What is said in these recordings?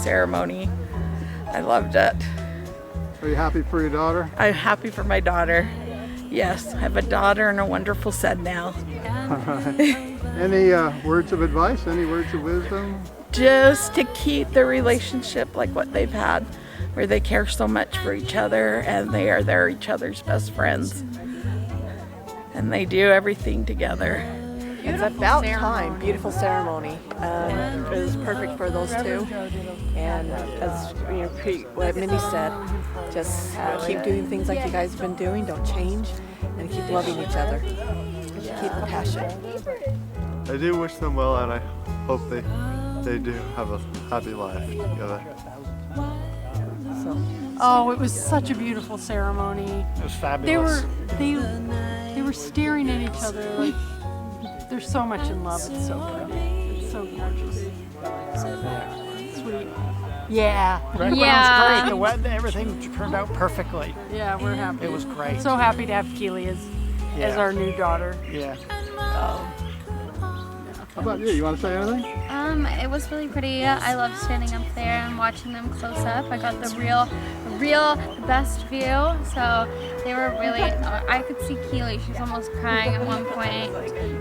ceremony. I loved it. Are you happy for your daughter? I'm happy for my daughter. Yes, I have a daughter and a wonderful son now. All right. Any words of advice? Any words of wisdom? Just to keep the relationship like what they've had, where they care so much for each other and they're each other's best friends. And they do everything together. It's about time. Beautiful ceremony. It was perfect for those two. And as what Minnie said, just keep doing things like you guys have been doing. Don't change, and keep loving each other. Keep the passion. I do wish them well, and I hope they do have a happy life together. Oh, it was such a beautiful ceremony. It was fabulous. They were staring at each other like they're so much in love. It's so pretty. It's so gorgeous. Sweet. Yeah. Right? Yeah. It was great. Everything turned out perfectly. Yeah, we're happy. It was great. So happy to have Keely as our new daughter. Yeah. How about you? You want to say anything? It was really pretty. I loved standing up there and watching them close up. I got the best view. So they were really, I could see Keely. She was almost crying at one point.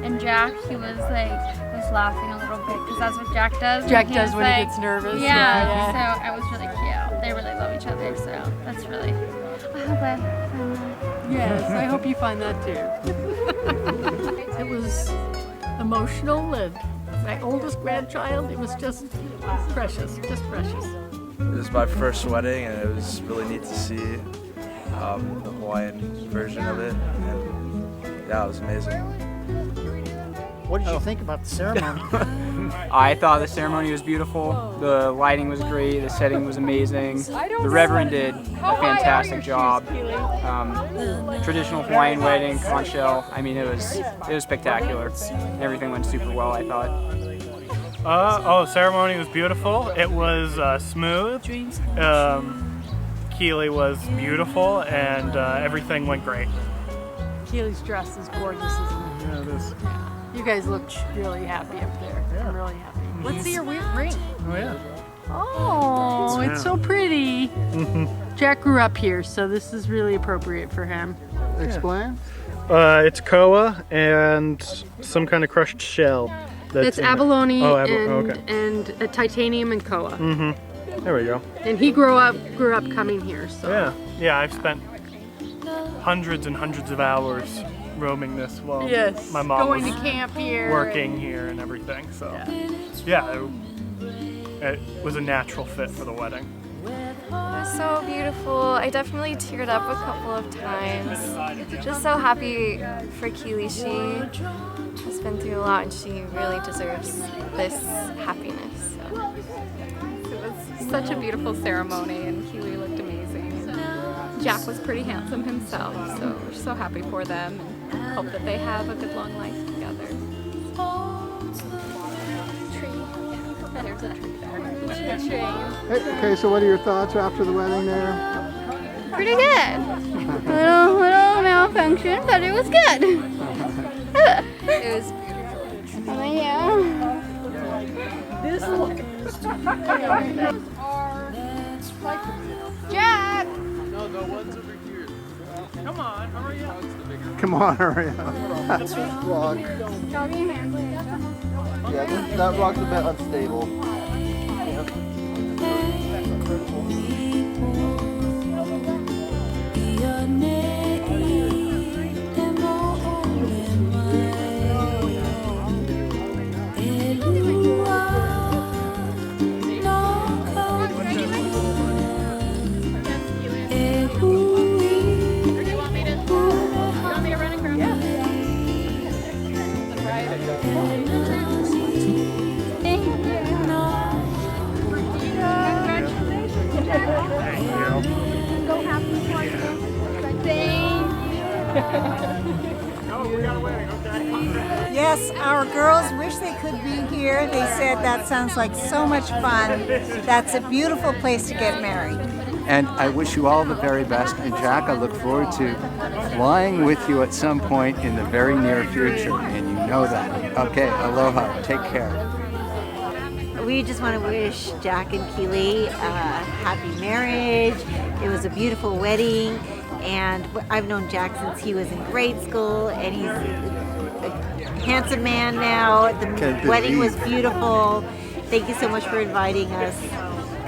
And Jack, he was laughing a little bit because that's what Jack does. Jack does when he gets nervous. Yeah, so it was really cute. They really love each other. So that's really, I hope I find that. Yes, I hope you find that too. It was emotional, and my oldest grandchild, it was just precious, just precious. It was my first wedding, and it was really neat to see the Hawaiian version of it. And yeah, it was amazing. What did you think about the ceremony? I thought the ceremony was beautiful. The lighting was great. The setting was amazing. The Reverend did a fantastic job. Traditional Hawaiian wedding, conch shell. I mean, it was spectacular. Everything went super well, I thought. The ceremony was beautiful. It was smooth. Keely was beautiful, and everything went great. Keely's dress is gorgeous, isn't it? Yeah, it is. You guys look really happy up there. Yeah. I'm really happy. Let's see your weird ring. Oh, yeah. Oh, it's so pretty. Jack grew up here, so this is really appropriate for him. Explain. It's koa and some kind of crushed shell. That's abalone okay. and titanium and koa. There we go. And he grew up coming here. So Yeah, I've spent hundreds and hundreds of hours roaming this while my mom going was to camp here, working here and everything. So it was a natural fit for the wedding. It was so beautiful. I definitely teared up a couple of times. Just so happy for Keely. She has been through a lot and she really deserves this happiness. So. It was such a beautiful ceremony and Keely looked amazing. Jack was pretty handsome himself, so we're so happy for them and hope that they have a good long life together. There's a tree there. Okay, so what are your thoughts after the wedding there? Pretty good. little malfunction, but it was good. It was beautiful. Oh yeah. Jack! No, one's over here. Come on, hurry up. Come on, hurry up. This rock. Yeah, that rock's a bit unstable. Yes, our girls wish they could be here. They said that sounds like so much fun. That's a beautiful place to get married. And I wish you all the very best. And Jack, I look forward to flying with you at some point in the very near future. And you know that. Okay, aloha. Take care. It we just want to wish Jack and Keely a happy marriage. It was a beautiful wedding, and I've known Jack since he was in grade school, and he's a handsome man now. The wedding was beautiful. Thank you so much for inviting us.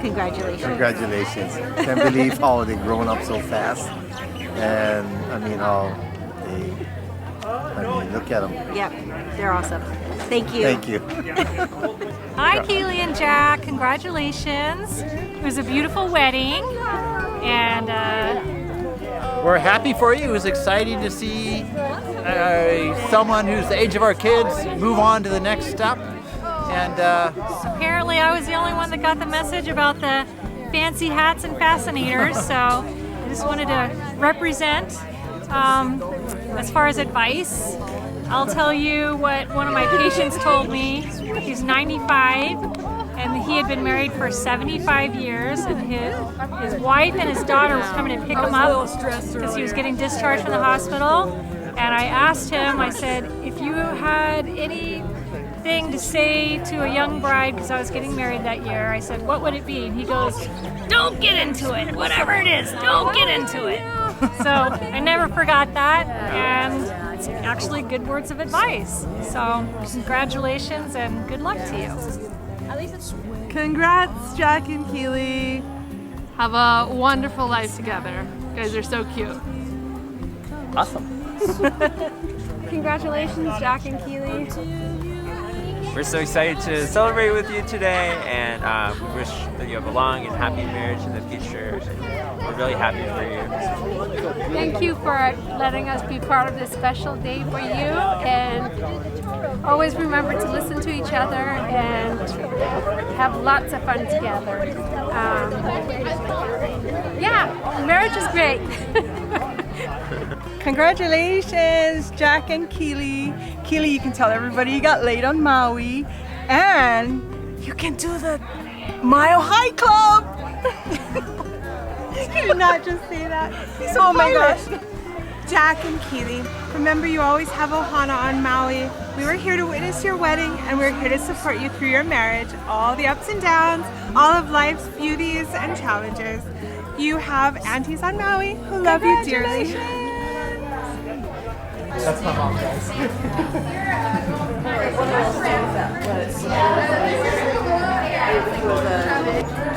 Congratulations. Congratulations. Can't believe how they've grown up so fast. And I mean, look at them. Yep, they're awesome. Thank you. Thank you. Hi, Keely and Jack. Congratulations. It was a beautiful wedding. And we're happy for you. It was exciting to see someone who's the age of our kids move on to the next step. And apparently I was the only one that got the message about the fancy hats and fascinators, so I just wanted to represent. As far as advice, I'll tell you what one of my patients told me. He's 95 and he had been married for 75 years, and his wife and his daughter was coming to pick him up because he was getting discharged from the hospital. And I asked him, I said, if you had anything to say to a young bride, because I was getting married that year, I said, what would it be? And he goes, don't get into it, whatever it is, don't get into it. So I never forgot that, and it's actually good words of advice. So congratulations and good luck to you. Congrats, Jack and Keely. Have a wonderful life together. You guys are so cute. awesome. Congratulations, Jack and Keely. We're so excited to celebrate with you today, and we wish that you have a long and happy marriage in the future. We're really happy for you. Thank you for letting us be part of this special day for you, and always remember to listen to each other and have lots of fun together. Yeah, marriage is great. Congratulations, Jack and Keely. Keely, you can tell everybody you got laid on Maui, and you can do the Mile High Club. You did not just say that. Oh my gosh. Jack and Keely, remember you always have Ohana on Maui. We were here to witness your wedding, and we're here to support you through your marriage, all the ups and downs, all of life's beauties and challenges. You have aunties on Maui who love you dearly. That's my mom, guys.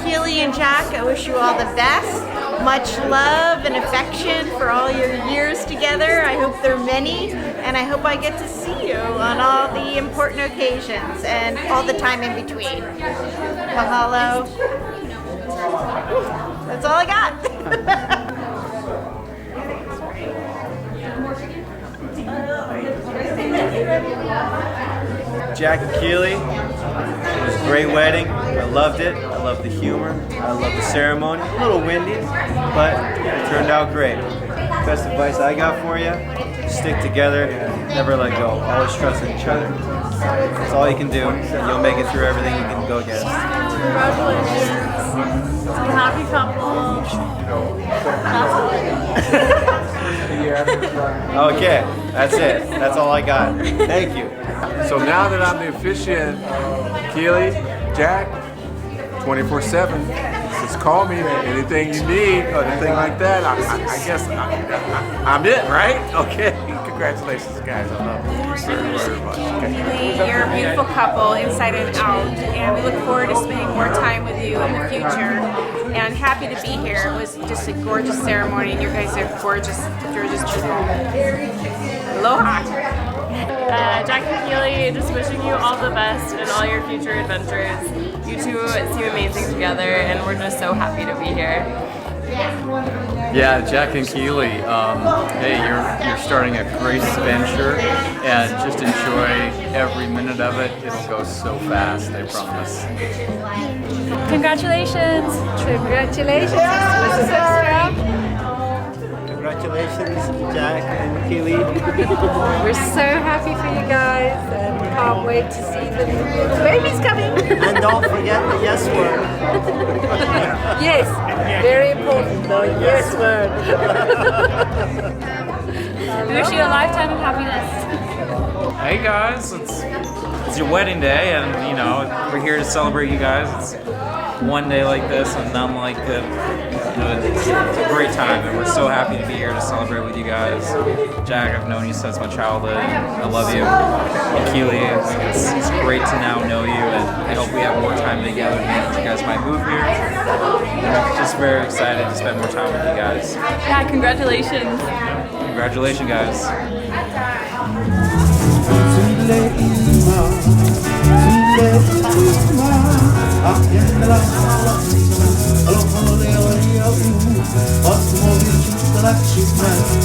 Keely and Jack, I wish you all the best. Much love and affection for all your years together. I hope they're many, and I hope I get to see you on all the important occasions and all the time in between. Mahalo. That's all I got. Jack and Keely, it was a great wedding. I loved it. I loved the humor. I loved the ceremony. A little windy, but it turned out great. Best advice I got for you, stick together, never let go. Always trust in each other. That's all you can do. You'll make it through everything you can go against. Congratulations. Happy couple. Okay, that's it. That's all I got. Thank you. So now that I'm the officiant, Keely, Jack, 24/7, just call me anything you need or anything like that. I guess I'm it, right? Okay. Congratulations, guys. I love you very much. Keely, you're a beautiful couple inside and out, and we look forward to spending more time with you in the future. And happy to be here. It was just a gorgeous ceremony, and you guys are gorgeous. You're just aloha. Jack and Keely, just wishing you all the best in all your future adventures. You two seem amazing together, and we're just so happy to be here. Yeah, Jack and Keely, hey, you're starting a great venture, and just enjoy every minute of it. It'll go so fast, I promise. Congratulations. Congratulations. Congratulations, Jack and Keely. We're so happy for you guys, and can't wait to see the baby's coming. And don't forget the yes word. Yes, very important, the yes word. We wish you a lifetime of happiness. Hey guys, it's it's your wedding day, and you know we're here to celebrate you guys. It's one day like this, and none like it. You know, it's a great time, and we're so happy to be here to celebrate with you guys. Jack, I've known you since my childhood. I love you. And Keely, it's great to now know you, and I hope we have more time together. Maybe you guys might move here. I'm just very excited to spend more time with you guys. Yeah, congratulations. Congratulations, guys.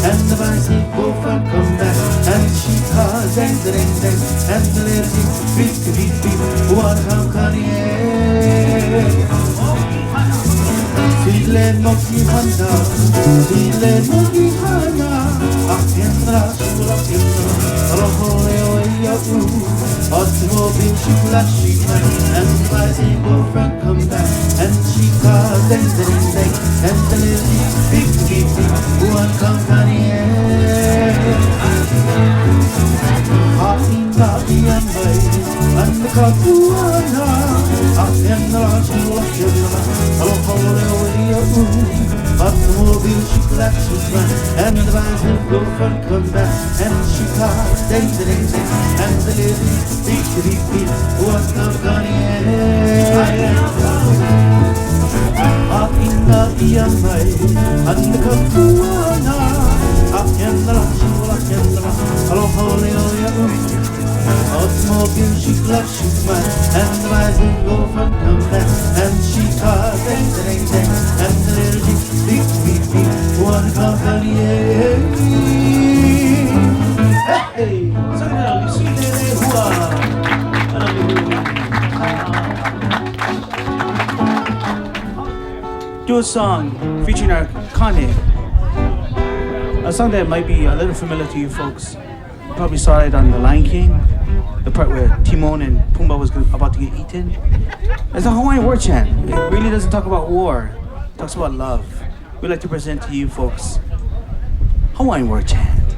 And the bicycle front come back, and she calls dang dang dang, and the little beep beep beep, what company? Sile moki hana, sile moki hana, akendra shula kendra, rohole oya u, automobile she flashing and the bicycle front come back, and she calls dang dang dang, and the little beep beep beep, what company? Hatinda iyamai, and the kapuana, akendra shula kendra, rohole oya u, automobile she flashing and the bicycle front come back, and she calls dang dang dang, and the little beep beep beep, what company? Hatinda iyamai, and the kapuana, akendra shula kendra, rohole oya u. Automobile she flashing and the bicycle front come back, and she calls dang dang dang, and the little beep beep beep, what company? Hey, do a song featuring our Kane. A song that might be a little familiar to you folks. You probably saw it on The Lion King, the part where Timon and Pumbaa was about to get eaten. It's a Hawaiian war chant. It really doesn't talk about war. It talks about love. We'd like to present to you folks Hawaiian war chant.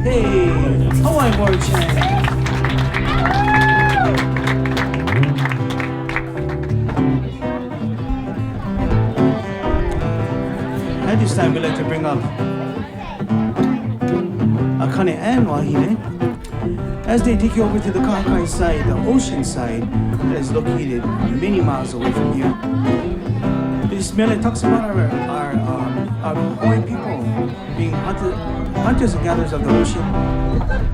Hey, Hawaiian war chant. At this time, we'd like to bring up Akane and Wahine as they take you over to the Kahakai side, the ocean side, that is located many miles away from here. This melody talks about our Hawaiian people being hunters and gatherers of the ocean,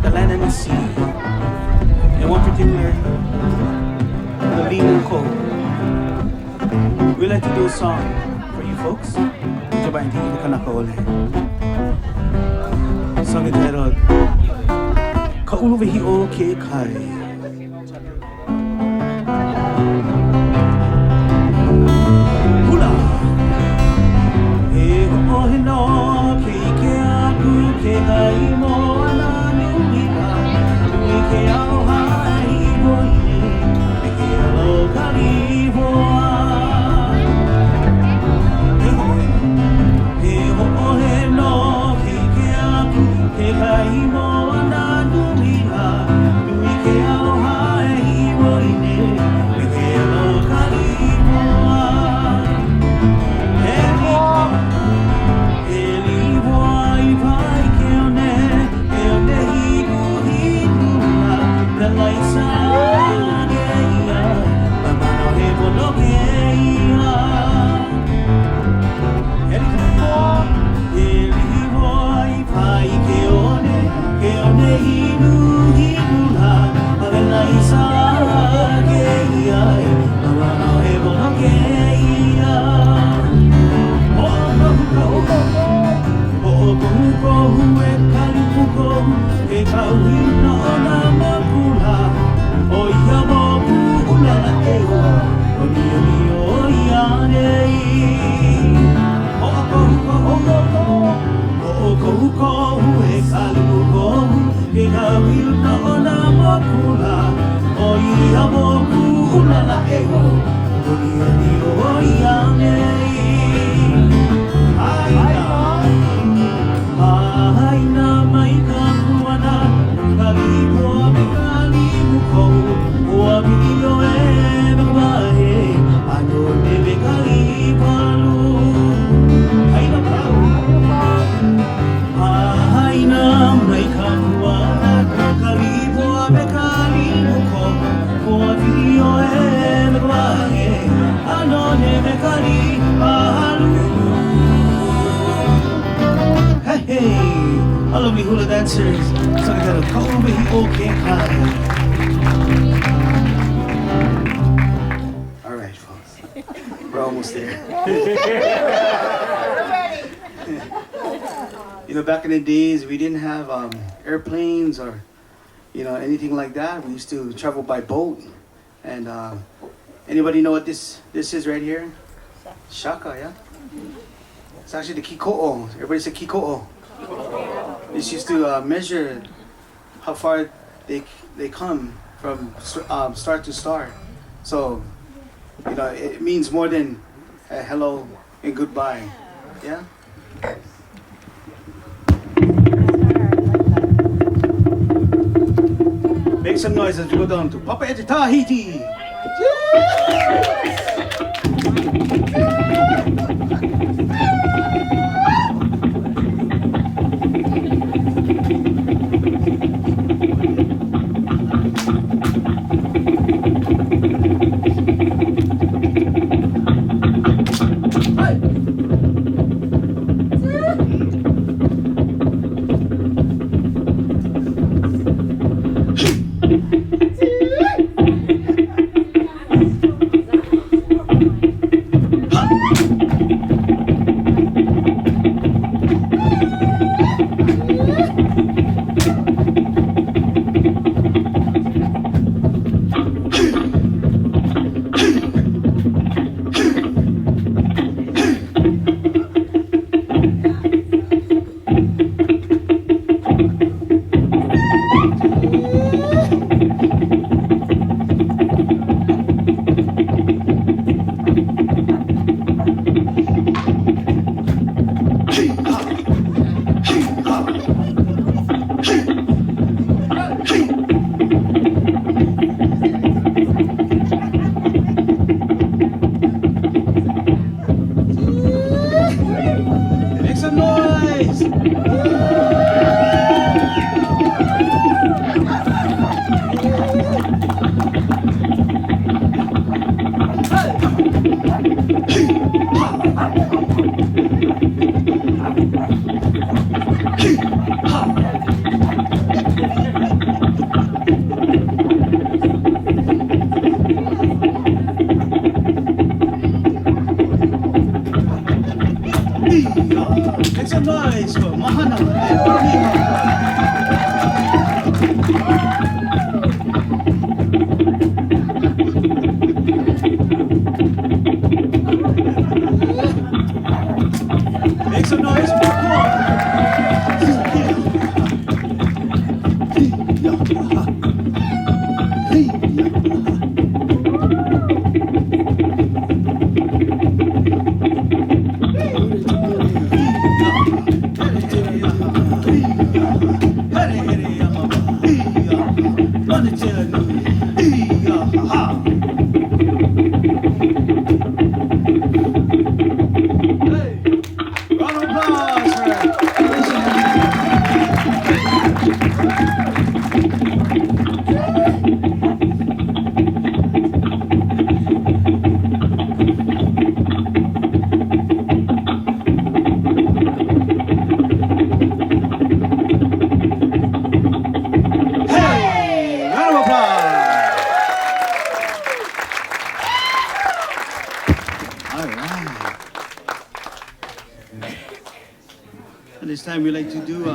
the land and the sea. In one particular, the Limuko. We'd like to do a song for you folks. Cobain tingin ka nakauli. Song entitled Kauluwahi o Kekai. Hula! E ho'ohe no keike aku kekai mo ananuika. Ui ke aloha i voine, e ke aloha i voa. He kai mo ana dumia Wilna ona mokula o ia mokula la eo Olia ni o ia nei Aina mai ka kuana Kalipoa me kalimuko Ua video e me kwae Ano ne me kalipalu Aina pau Aina mai ka kuana Kalipoa me kalimuko Ua video e me kwae Ano ne me kalipalu Hey, all of me hula dancers, so I got a cold but he okay cry. All right, folks, we're almost there. You know, back in the days, we didn't have airplanes or, you know, anything like that. We used to travel by boat. And anybody know what this is right here? Shaka, yeah? It's actually the kiko'o. Everybody say kiko'o. This used to measure how far they come from start to start. So, you know, it means more than hello and goodbye. Yeah? Make some noise as we go down to Papa Eti Tahiti. Make some noise! Make some noise for Mahana and Purnia. Make some noise for This time we like to do a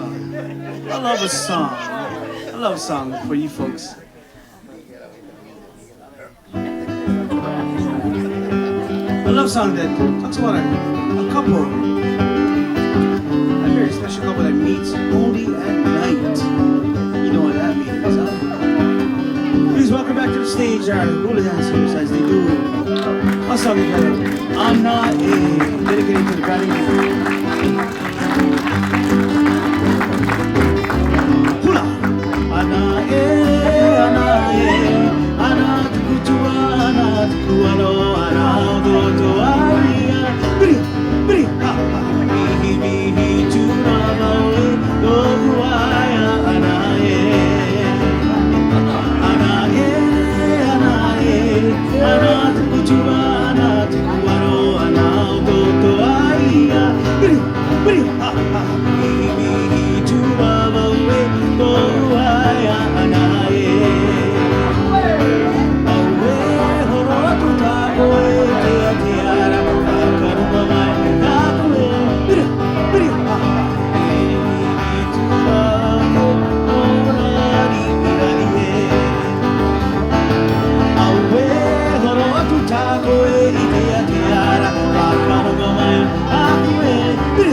love song for you folks. A love song that talks about a couple, a very special couple that meets only at night. You know what that the stage our hula dancers as they do a song entitled Anna E, dedicated to the Valley. Hula! Anna E, Anna tukutua, Anna tukuano, Anna doto aria. Bri, bri, ha, ha, mihi, mihi, turamawe, doguaya, Anna E. Ana tukutua, ana tukuano, ana utoto aia. Bri, bri, ha, ha, mihi, mihi, turamawe, doguaya, Ana E. Aue, horo tutako e te te ara, akaruma mai, nakue. Bri, bri, ha, ha, mihi, mihi, turamawe, orari, mirai e. Aue, horo tutako e te te ara, akaruma mai, nakue. Bri,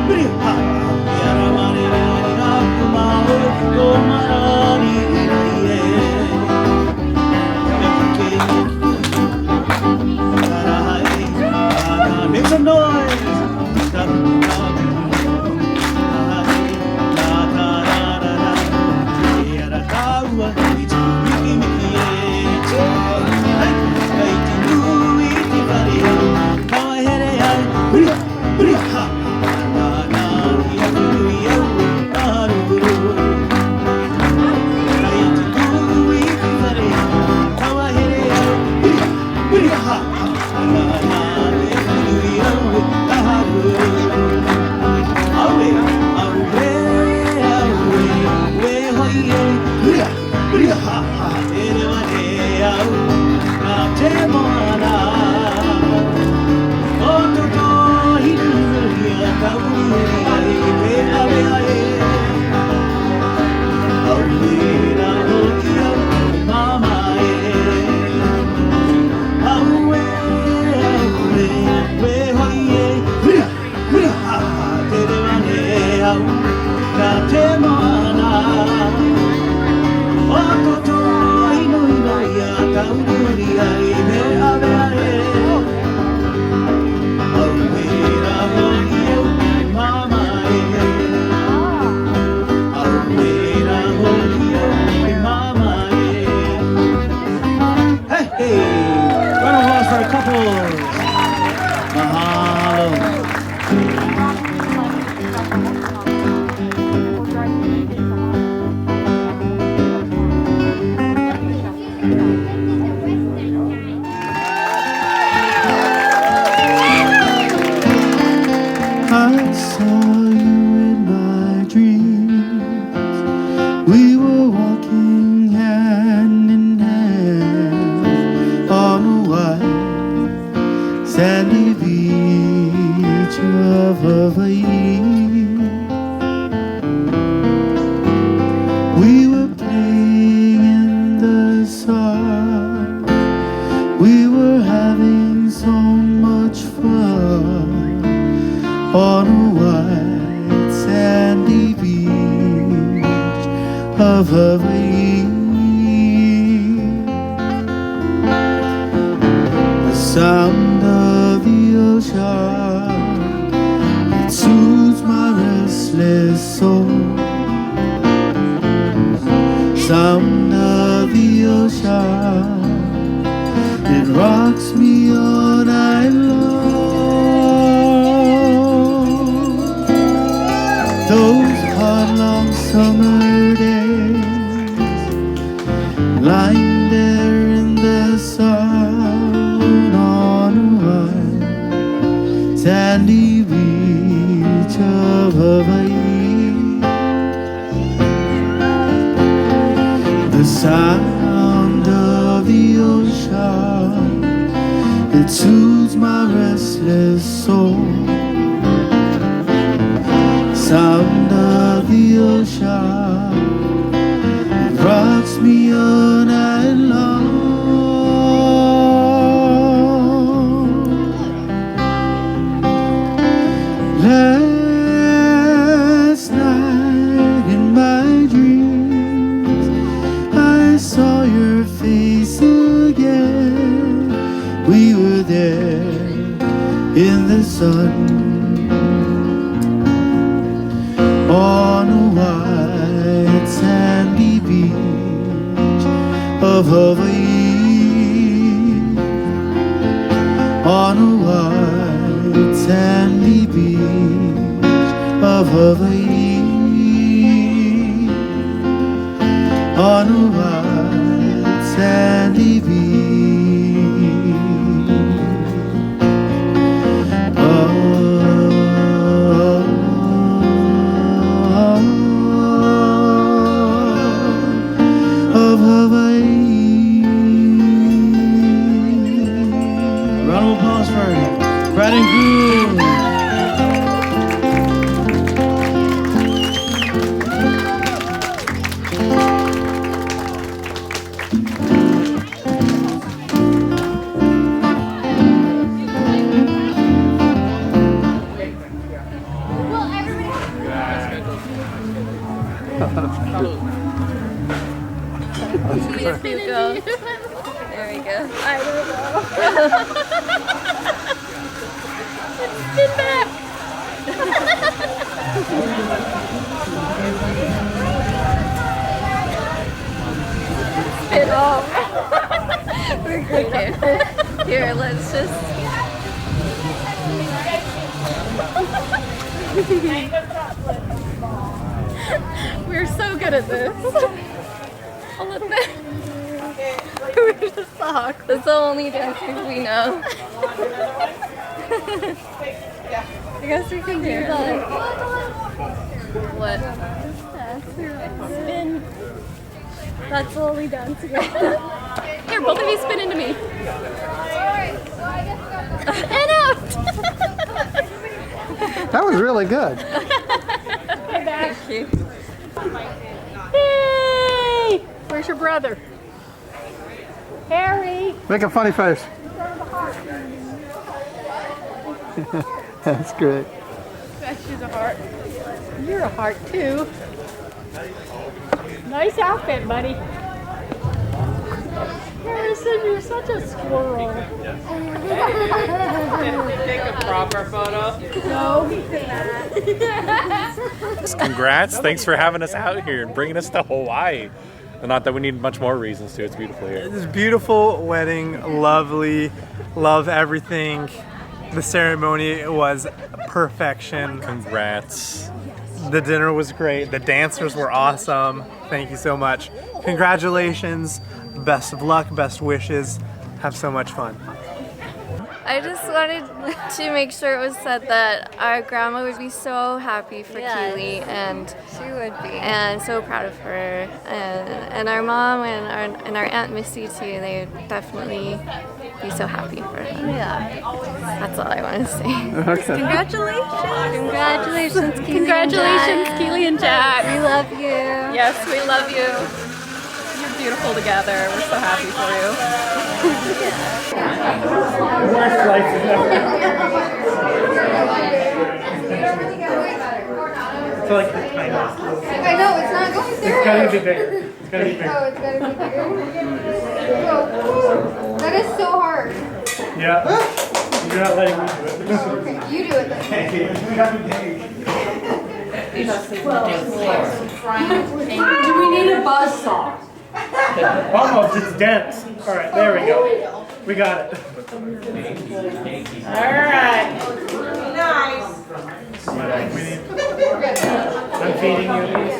bri, ha, ha, miara mare, miari nakuma e, komarani, mirai e. Make some noise! I saw you in my dreams. We were walking hand in hand on a white sandy beach of Hawaii. We were playing in the sun. We were having so much fun on a white sandy beach of Hawaii. The sound of the ocean, it soothes my restless soul. Sound of the ocean, it rocks me all night long. Those hot long summer days, lying there in the sun on a white sandy beach of Hawaii. The sound of the ocean, it soothes my restless soul. Sound of the ocean, it rocks me all night long. Last night in my dreams, I saw your face in the sun on a white sandy beach of Hawaii, on a white sandy beach of Hawaii, on a white sandy beach. Of Hawaii. Round of applause for Brad and Groove. Here we go. There we go. I don't know. Spin back. Spin off. We're good. Okay. Here, let's just. We're so good at this. A little bit. We're just socks. That's the only dance move we know. I guess we can do that. What? Spin. That's the only dance we know. Here, both of you spin into me. And out! That was really good. Thank you. Hey! Where's your brother? Harry! Make a funny face. That's great. She's a heart. You're a heart too. Nice outfit, buddy. Harrison, you're such a squirrel. Take a proper photo. No, he did not. Congrats. Thanks for having us out here and bringing us to Hawaii. And not that we need much more reasons to. It's beautiful here. This beautiful wedding, lovely, love everything. The ceremony was perfection. Congrats. The dinner was great. The dancers were awesome. Thank you so much. Congratulations. Best of luck, best wishes. Have so much fun. I just wanted to make sure it was said that our grandma would be so happy for Keely, and she would be, and so proud of her, and our mom and our Aunt Missy too. They would definitely be so happy for her. Yeah, that's all I want to say. Okay. Congratulations! Congratulations, Keely! Congratulations, Keely and Jack. We love you. Yes, we love you. You're beautiful together. We're so happy for you. Worst life ever. It's like the tiniest. I know, it's not going through. It's gotta be bigger. It's gotta be bigger. Oh, it's gotta be bigger. Whoa. That is so hard. Yeah. You're not letting me do it. Okay, you do it then. We got the day. Do we need a buzzsaw? Almost, it's dense. All right, there we go. We got it. All right. Nice. I'm feeding you these.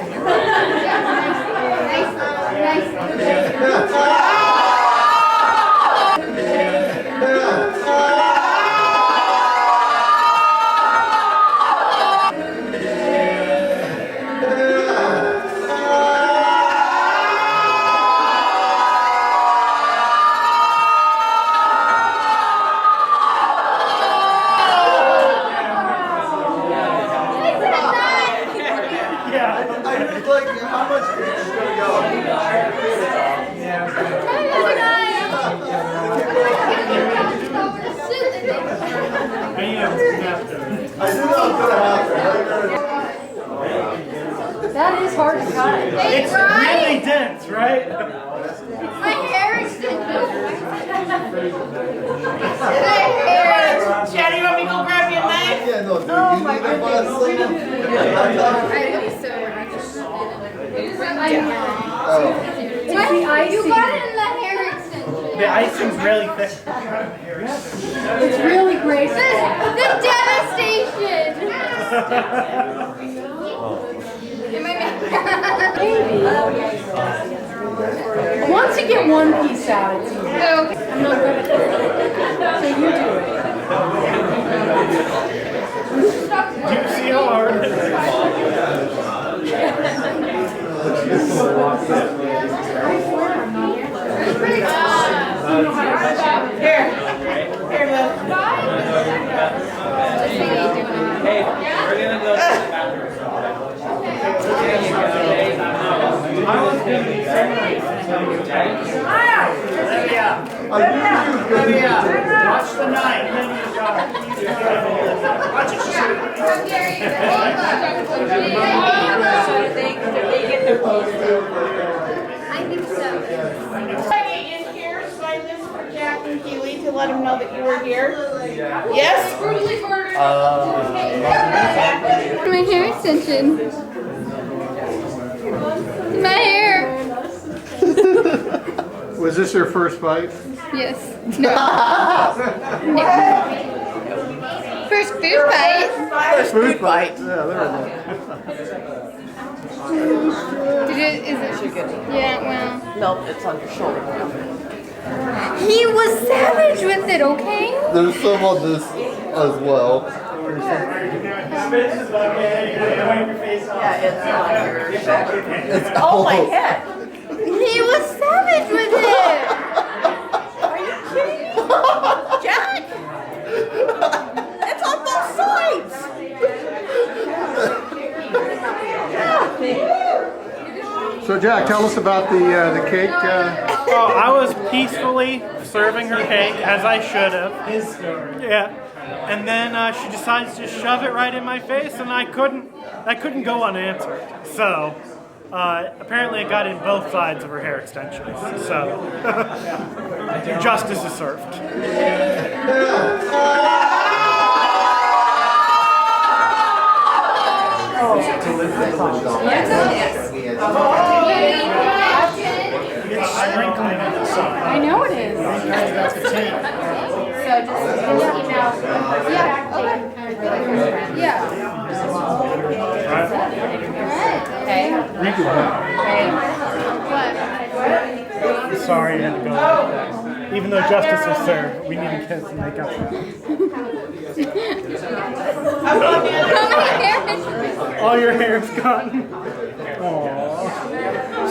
That is hard to cut. It's really dense, right? My hair is Jenny, you want me to go Randall, do you need a bus? You got it in the hair extension. The icing's really thick. It's really great. The devastation. Once you get one piece out, it's easy. I'm not good at it. So you do it. Do you see how hard it is? Hey, we're gonna go to the bathroom. Watch the nine. Watch it. I think so. In here, sign this for Jack and Keely to let them know that you were here. Yes? My hair extension. My hair. Was this your first fight? Yes. No. First food fight. First food fight. Yeah, there we go. Is it? Yeah, well. Nope, it's on your shoulder. He was savage with it, okay? There's some on this as well. Oh my head. He was savage with it. Are you kidding me? Jack! It's on both sides! So Jack, tell us about the cake. Oh, I was peacefully serving her cake as I should have. His story. Yeah. And then she decides to shove it right in my face, and I couldn't go unanswered. So apparently it got in both sides of her hair extensions. So justice is served. It's sprinkling in the sun. I know it is. That's the tape. So just email. Yeah. Okay. Yeah. What? Sorry I had to go like that. Even though justice was served, we need to kiss and make up. All your hair's gone. Aww.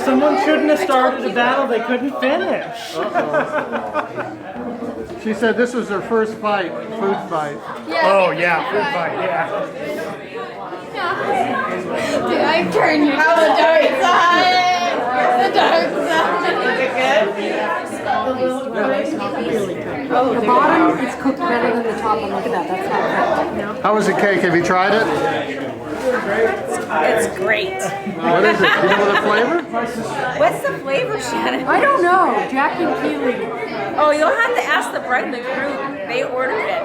Someone shouldn't have started a battle they couldn't finish. She said this was her first fight, food fight. Oh yeah, food fight, yeah. Did I turn you to the dark side? The dark side. Is it good? The bottom is cooked better than the top, and look at that. That's not cooked. How was the cake? Have you tried it? It's great. What is it? Do you know the flavor? What's the flavor, Shannon? I don't know. Jack and Keely. Oh, you'll have to ask the bride and the groom. They ordered it.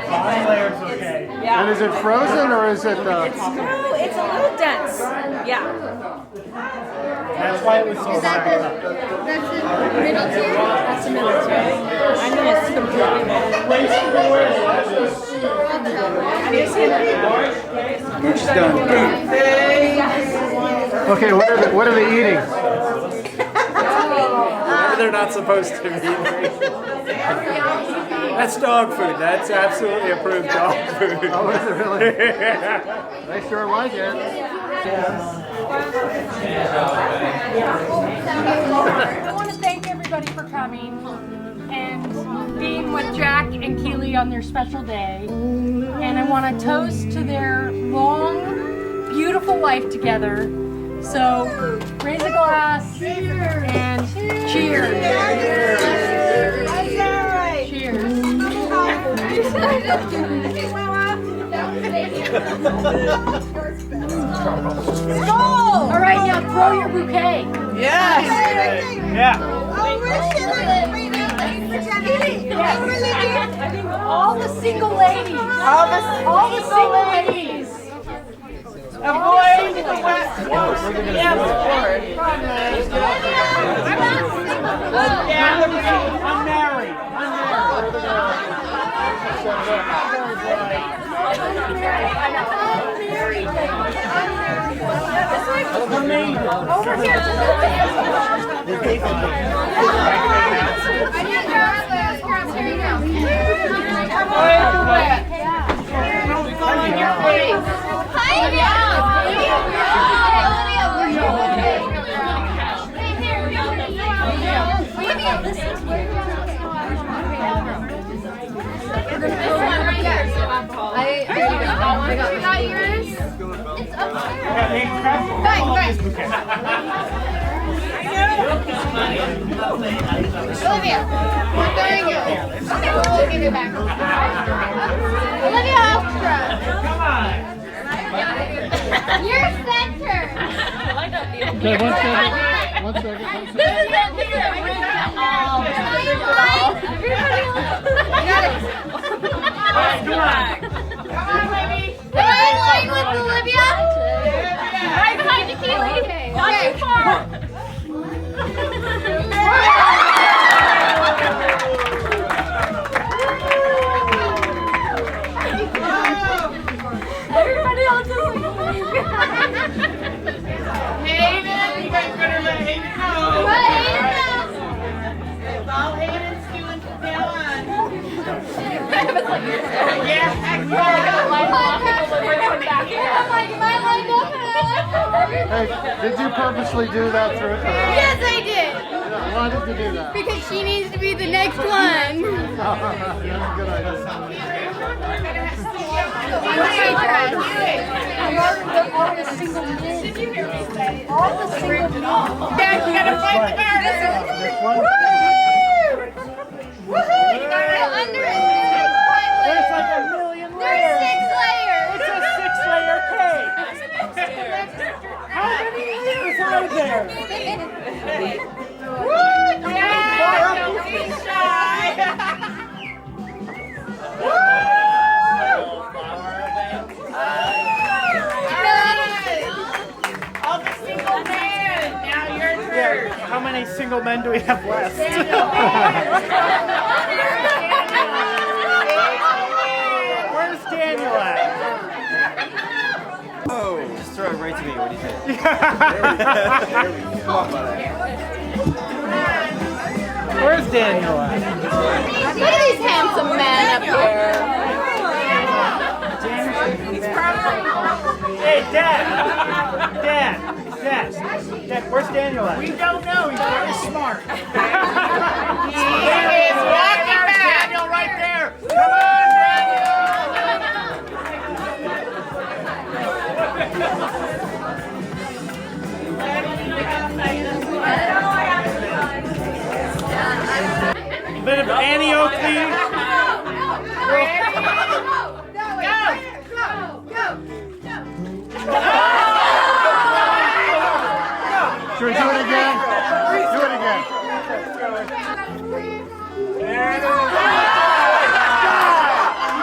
Okay. Yeah. And is it frozen or is it? No, it's a little dense. Yeah. That's why it was so hard. That's the middle tier? That's the middle tier. I know it's completely She's done. Okay, what are they eating? Maybe they're not supposed to be. That's dog food. That's absolutely approved dog food. Oh, is it really? They sure like it. I want to thank everybody for coming and being with Jack and Keely on their special day. And I want to toast to their long, beautiful life together. So raise a glass and cheers. All right, now throw your bouquet. Yes. Yeah. Oh, where's Shannon? I think all the single ladies. All the single ladies. Avoid the wet. Yes, I'm married. Over here. I got yours. It's upstairs. Olivia, there you go. Okay, we'll give it back. Olivia Hofstra. Come on. You're center. Okay, one second. One second. This is it. This is it. Come on. Come on, baby. Am I in line with Olivia? Right behind you, Keely. Not too far. Everybody else is Hayden, you guys better let Hayden go. Let Hayden go. It's all Hayden's doing from now on. Yeah, Am I lined up? Hey, did you purposely do that through? Yes, I did. Why did you do that? Because she needs to be the next one. That's a good idea. All the single men. All the single men. Dad, you gotta fight the bear. This one? Woohoo! You got it under it. There's like a million layers. There's 6 layers. It's a 6-layer cake. How many layers are there? Woo! Dad, don't be shy. All the single men. Now your turn. How many single men do we have left? Where's Daniel at? Oh, just throw it right to me. What do you think? Come on, buddy. Where's Daniel at? Look at these handsome men up here. Hey, Dad, where's Daniel at? We don't know. He's very smart. He is walking back. Daniel right there. Come on, Daniel. A bit of Annie Oakley. Should we do it again? Do it again.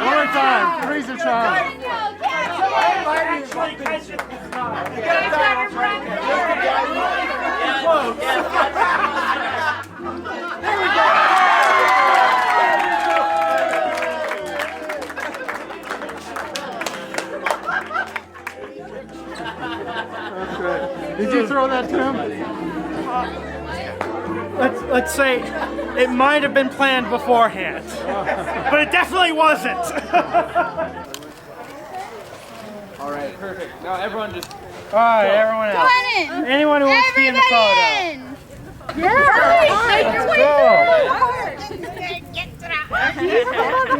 One more time. Three's a charm. Did you throw that to him? Let's say it might have been planned beforehand, but it definitely wasn't. All right, perfect. Now everyone just. All right, everyone else. Come on in. Anyone who wants to be in the photo.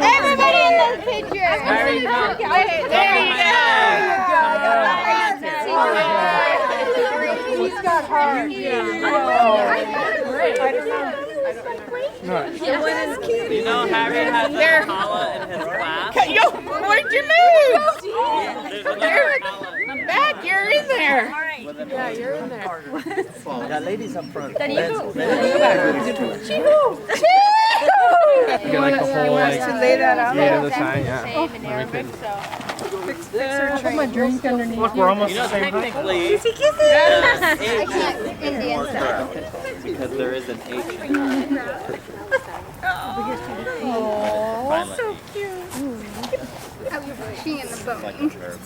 Everybody in the picture. There you go. He's got heart. You know, Harry has a Paula in his class. Yo, where'd you move? You're back. You're in there. Yeah, you're in there. Well, we got ladies up front. Then you go. Let's go back. Choo! Get like the whole like to lay that out? yeah, the sign, yeah. Everything. Put my drink underneath. Look, we're almost You know, the same height. technically, Kissy, kissy. I can't Indian style because there is an H in it. Oh, so cute. She in the boat. Like a verb.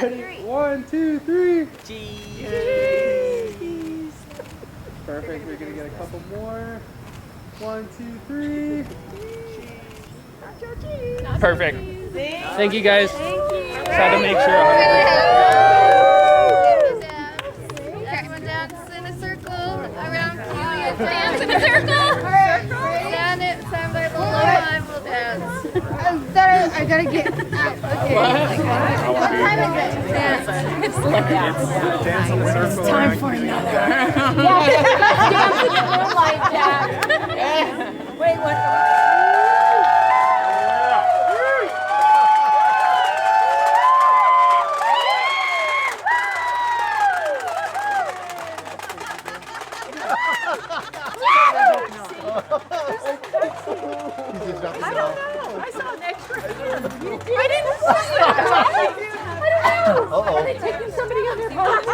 Ready? 1, 2, 3. Cheese. Perfect. We're gonna get a couple more. 1, 2, 3. Perfect. Thank you guys. Try to make sure. Everyone dance in a circle around Keely. Dance in a circle. Stand it. Stand by the line. We'll dance. I gotta get out. Okay. What time is it? Dance. It's time for another. Dance in the moonlight, Jack. Wait, what? I don't know. I saw an X-ray. I didn't see that. I don't know. Are they taking somebody on their body?